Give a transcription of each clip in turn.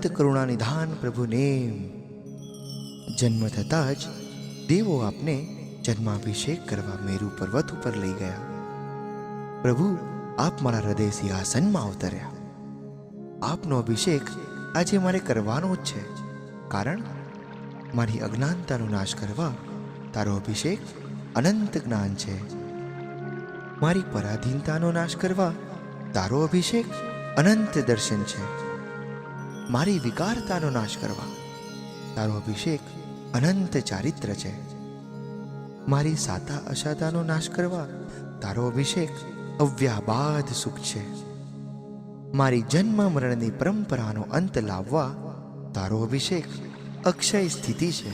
અનંત કરુણા નિધાન પ્રભુને જન્મ થતાં જ દેવો આપને જન્માભિષેક કરવા મેરુ પર્વત ઉપર લઈ ગયા. પ્રભુ, આપ મારા હૃદય સિંહાસનમાં અવતર્યા. આપનો અભિષેક આજે મારે કરવાનો જ છે, કારણ મારી અજ્ઞાનતાનો નાશ કરવા તારો અભિષેક અનંત જ્ઞાન છે. મારી પરાધીનતાનો નાશ કરવા તારો અભિષેક અનંત દર્શન છે. મારી વિકારતાનો નાશ કરવા તારો અભિષેક અનંત ચારિત્ર છે. મારી સાતા અસાતાનો નાશ કરવા તારો અભિષેક અવ્યાબાદ સુખ છે. મારી જન્મ મરણની પરંપરાનો અંત લાવવા તારો અભિષેક અક્ષય સ્થિતિ છે.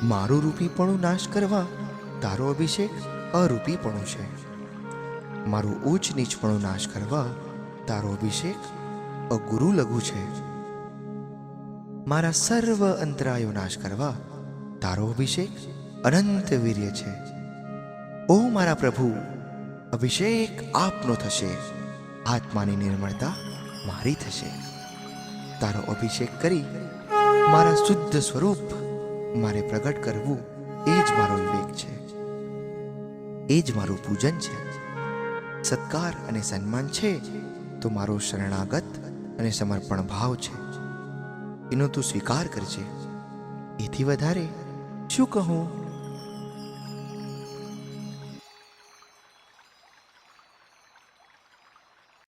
મારું રૂપીપણું નાશ કરવા તારો અભિષેક અરૂપીપણું છે. મારું ઊંચ નીચપણું નાશ કરવા તારો અભિષેક અગુરુ લઘુ છે. મારા સર્વ અંતરાયો નાશ કરવા તારો અભિષેક અનંત વીર્ય છે. ઓ મારા પ્રભુ, અભિષેક આપનો થશે, આત્માની નિર્મળતા મારી થશે. તારો અભિષેક કરી મારા શુદ્ધ સ્વરૂપ મારે પ્રગટ કરવું એ જ મારો વિવેક છે, એ જ મારું પૂજન છે. સત્કાર અને સન્માન છે તો મારો શરણાગત અને સમર્પણ ભાવ છે. એનો તું સ્વીકાર કરજે. એથી વધારે શું કહું?